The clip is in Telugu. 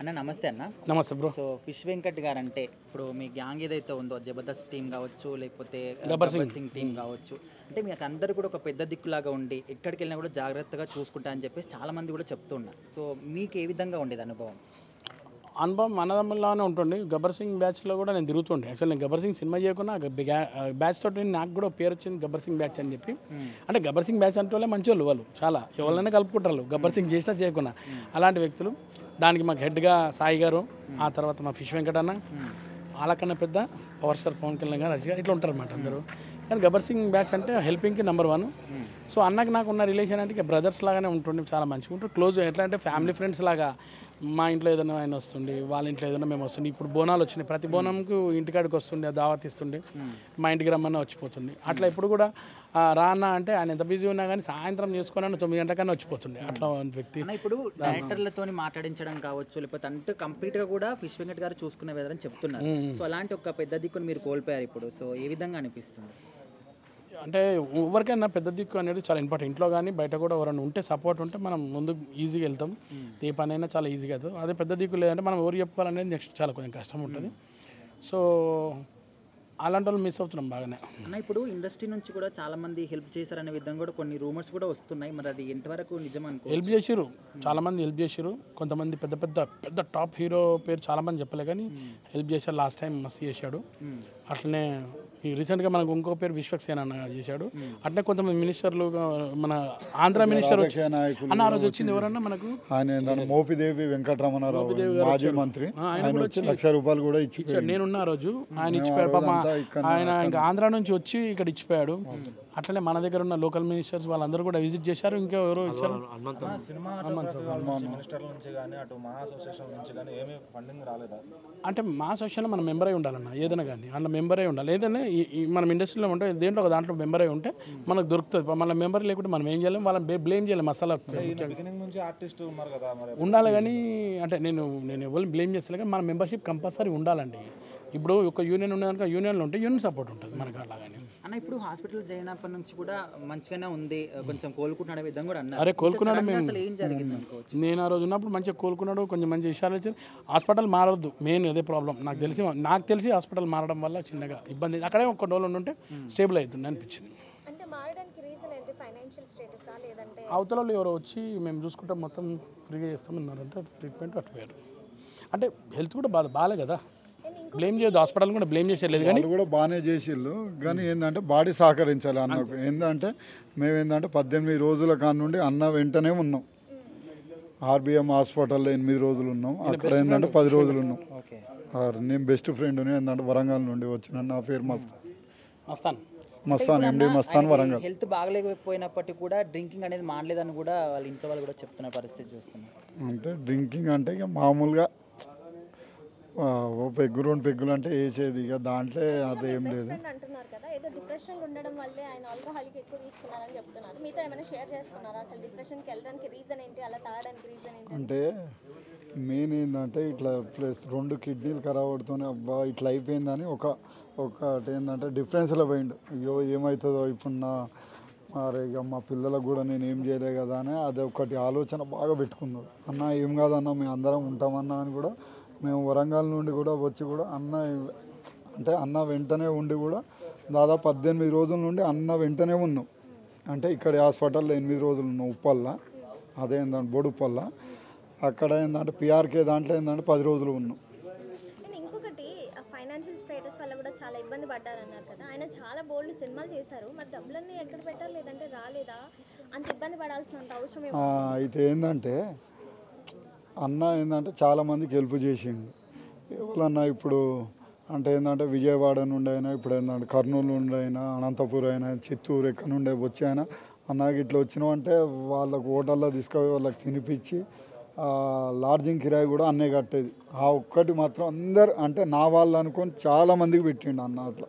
అన్న నమస్తే అన్న. నమస్తే బ్రో. సో ఫిష్ వెంకట్ గారు అంటే ఇప్పుడు మీ గ్యాంగ్ ఏదైతే ఉందో జబర్దస్త్ టీం కావచ్చు లేకపోతే గబ్బర్ సింగ్ టీం కావచ్చు, అంటే మీకు అందరు కూడా ఒక పెద్ద దిక్కులాగా ఉండి ఎక్కడికి వెళ్ళినా కూడా జాగ్రత్తగా చూసుకుంటా అని చెప్పేసి చాలా మంది కూడా చెప్తున్నారు. సో మీకు ఏ విధంగా ఉండేది అనుభవం? అన్నదమ్ముల్లానే ఉంటుంది. గబ్బర్ సింగ్ బ్యాచ్లో కూడా నేను తిరుగుతుండే. యాక్చువల్ నేను గబ్బర్ సింగ్ సినిమా చేయకుండా బ్యాచ్ తోటి నాకు కూడా పేరు వచ్చింది గబ్బర్ సింగ్ బ్యాచ్ అని చెప్పి. అంటే గబ్బర్ సింగ్ బ్యాచ్ అంటే వాళ్ళే మంచి వాళ్ళు చాలా ఎవరైనా కలుపుకుంటారు గబ్బర్ సింగ్ చేసినా చేయకుండా. అలాంటి వ్యక్తులు దానికి మాకు హెడ్గా సాయి గారు, ఆ తర్వాత మా ఫిష్ వెంకట్ అన్న, వాళ్ళకన్నా పెద్ద పవర్ స్టార్ పవన్ కళ్యాణ్ గారు, అర్జున్ గారు ఇట్లా ఉంటారు అన్నమాట అందరూ. కానీ గబ్బర్ సింగ్ బ్యాచ్ అంటే హెల్పింగ్కి నెంబర్ 1. సో అన్నకి నాకు ఉన్న రిలేషన్ అంటే ఇక బ్రదర్స్ లాగానే ఉంటుండే, చాలా మంచిగా ఉంటుంది, క్లోజ్. ఎట్లా అంటే ఫ్యామిలీ ఫ్రెండ్స్ లాగా. మా ఇంట్లో ఏదైనా ఆయన వస్తుండే, వాళ్ళ ఇంట్లో ఏదైనా మేము వస్తుండే. ఇప్పుడు బోనాలు వచ్చినాయి, ప్రతి బోనంకు ఇంటికాడికి వస్తుండే, దావత్ ఇస్తుండే, మా ఇంటికి రమ్మన్నా వచ్చిపోతుండే. అట్లా ఇప్పుడు కూడా రానా అంటే ఆయన ఎంత బిజీ ఉన్నా కానీ సాయంత్రం చేసుకున్నా 9 గంటలకన్నా వచ్చిపోతుండే. అట్లా వ్యక్తి. ఇప్పుడు డైరెక్టర్లతో మాట్లాడించడం కావచ్చు లేకపోతే అంటే కంప్లీట్గా కూడా ఫిష్ వెంకట్ గారు చూసుకునే విధానం చెప్తున్నారు. సో అలాంటి ఒక పెద్ద దిక్కును మీరు కోల్పోయారు ఇప్పుడు. సో ఏ విధంగా అనిపిస్తుంది? అంటే ఎవరికైనా పెద్ద దిక్కు అనేది చాలా ఇంపార్టెంట్. ఇంట్లో కానీ బయట కూడా ఎవరైనా ఉంటే, సపోర్ట్ ఉంటే మనం ముందుకు ఈజీగా వెళ్తాం. ఏ పని అయినా చాలా ఈజీగా అవుతుంది. అదే పెద్ద దిక్కు లేదంటే మనం ఎవరు చెప్పుకోవాలనేది నెక్స్ట్ చాలా కొంచెం కష్టం ఉంటుంది. సో అలాంటి వాళ్ళు మిస్ అవుతున్నాం బాగానే. అన్న ఇప్పుడు ఇండస్ట్రీ నుంచి కూడా చాలా మంది హెల్ప్ చేశారనే విధంగా కూడా కొన్ని రూమర్స్ కూడా వస్తున్నాయి. మరి అది ఎంతవరకు నిజం అనుకో? హెల్ప్ చేసిరు, చాలా మంది హెల్ప్ చేసిరు. కొంతమంది పెద్ద పెద్ద పెద్ద టాప్ హీరో పేరు చాలా మంది చెప్పలే కానీ హెల్ప్ చేశారు. లాస్ట్ టైం మస్తు చేశాడు. అట్లనే ఈ రీసెంట్గా మనకు ఇంకో పేరు విశ్వక్సేన అన్న చేశాడు. అట్లనే కొంతమంది మినిస్టర్లు, మన ఆంధ్ర మినిస్టర్ అన్న ఆ రోజు వచ్చింది ఎవరన్నా మనకు, ఆయన మోపిదేవి వెంకటరమణారావు మాజీ మంత్రి, ఆయన వచ్చి ₹1,00,000 కూడా ఇచ్చాడు. నేనున్న ఆ రోజు ఆయన ఇచ్చిపోయాడు. పాప ఆయన ఇంకా ఆంధ్ర నుంచి వచ్చి ఇక్కడ ఇచ్చిపోయాడు. అట్లనే మన దగ్గర ఉన్న లోకల్ మినిస్టర్స్ వాళ్ళందరూ కూడా విజిట్ చేశారు. ఇంకా ఎవరో ఇచ్చారు. అంటే మా అసోసియేషన్ మన మెంబర్ అయి ఉండాలన్న, ఏదైనా కానీ అందులో మెంబర్ అయి ఉండాలి. ఏదైనా మనం ఇండస్ట్రీలో ఉంటే దేంట్లో ఒక దాంట్లో మెంబర్ అయి ఉంటే మనకు దొరుకుతుంది. మన మెంబర్ లేకుంటే మనం ఏం చేయలేం, వాళ్ళని బ్లేమ్ చేయలేం. మసాలా ఉండాలి కానీ అంటే నేను ఎవరిని బ్లేమ్ చేస్తలే కానీ మన మెంబర్షిప్ కంపల్సరీ ఉండాలండి. ఇప్పుడు ఒక యూనియన్ ఉన్నదానికి యూనియన్లో ఉంటే యూనియన్ సపోర్ట్ ఉంటుంది మనకు. అలాగని అన్న ఇప్పుడు హాస్పిటల్ జాయిన్ అయినప్పటి నుంచి కూడా మంచిగానే ఉంది, కొంచెం కోలుకుంటున్న విధంగా కూడా అన్నారు. అరే కోలుకున్నాడు. ఏం జరిగింది అనుకోవచ్చు? నేను ఆ రోజు ఉన్నప్పుడు మంచిగా కోలుకున్నాడు, కొంచెం మంచి విషయాలు వచ్చారు. హాస్పిటల్ మారవద్దు, మెయిన్ అదే ప్రాబ్లం. నాకు తెలిసి హాస్పిటల్ మారడం వల్ల చిన్నగా ఇబ్బంది. అక్కడే ఒక రోజులు ఉంటే స్టేబుల్ అవుతుంది అనిపించింది. అవతల వాళ్ళు ఎవరో వచ్చి మేము చూసుకుంటాం మొత్తం ఫ్రీగా చేస్తామన్నారంటే ట్రీట్మెంట్ అట్టుపోయారు. అంటే హెల్త్ కూడా బాగాలే కదా, బ్లేమ్ చేయదు. హాస్పిటల్ కూడా బ్లేమ్ చేసేది కానీ కూడా బాగానే చేసిళ్ళు. కానీ ఏంటంటే బాడీ సహకరించాలి అన్నకు. ఏంటంటే మేము 18 రోజుల కాడ నుండి అన్న వెంటనే ఉన్నాం. ఆర్బిఎం హాస్పిటల్లో 8 రోజులు ఉన్నాం. అక్కడ 10 రోజులు ఉన్నాం. నేను బెస్ట్ ఫ్రెండ్ వరంగల్ నుండి వచ్చిన. నా పేరు మస్తాన్, ఎండి మస్తాన్, వరంగల్. హెల్త్ బాగలేకపోయినప్పటికీ కూడా డ్రింకింగ్ అనేది మానలేదని కూడా వాళ్ళ ఇంట్లో వాళ్ళు కూడా చెప్తున్న పరిస్థితి చూస్తున్నాం. అంటే డ్రింకింగ్ అంటే ఇక మామూలుగా పెగ్గు 2 పెగ్గులు అంటే వేసేది, ఇక దాంట్లో అదేం లేదు. అంటే మెయిన్ ఏంటంటే ఇట్లా ప్లస్ 2 కిడ్నీలు ఖరాబ్ అవుతూనే అబ్బా ఇట్లా అయిపోయిందని ఒకటి ఏంటంటే డిఫరెన్స్లో పోయిండు. అయ్యో ఏమవుతుందో ఇప్పుడు మరి ఇక మా పిల్లలకు కూడా నేను ఏం చేయలే కదా అని అదే ఒకటి ఆలోచన బాగా పెట్టుకున్నాడు. అన్న ఏం కాదన్నా మేము అందరం ఉంటామన్నా అని కూడా మేము వరంగల్ నుండి కూడా వచ్చి కూడా అన్న వెంటనే ఉండి కూడా దాదాపు 18 రోజుల నుండి అన్న వెంటనే ఉన్నాం. అంటే ఇక్కడ హాస్పిటల్లో 8 రోజులు ఉన్నాం ఉప్పల్లో, అదేంటంటే బొడుప్పల్లో. అక్కడ ఏంటంటే పిఆర్కే దాంట్లో 10 రోజులు ఉన్నాం. ఇంకొకటి ఫైనాన్షియల్ స్టేటస్ వల్ల కూడా చాలా ఇబ్బంది పడ్డారన్నారు కదా. ఆయన చాలా బోల్డ్ సినిమాలు చేశారు, మరి డబ్బులన్నీ ఎక్కడ పెట్టారు? లేదంటే రాలేదా? అంత ఇబ్బంది పడాల్సినంత అవసరం అయితే ఏంటంటే అన్న చాలామందికి హెల్ప్ చేసిండు. ఎవరన్నా ఇప్పుడు అంటే విజయవాడ నుండి అయినా, ఇప్పుడు కర్నూలు నుండి అయినా, అనంతపురం అయినా, చిత్తూరు ఎక్కడి నుండి వచ్చి అయినా అన్నకి ఇట్లా వచ్చినామంటే వాళ్ళకు హోటల్లో తీసుకొని వాళ్ళకి తినిపించి లాడ్జింగ్ కిరాయి కూడా అన్నే కట్టేది. ఆ ఒక్కటి మాత్రం అందరు అంటే నా వాళ్ళు అనుకొని చాలామందికి పెట్టిండు అన్న. అట్లా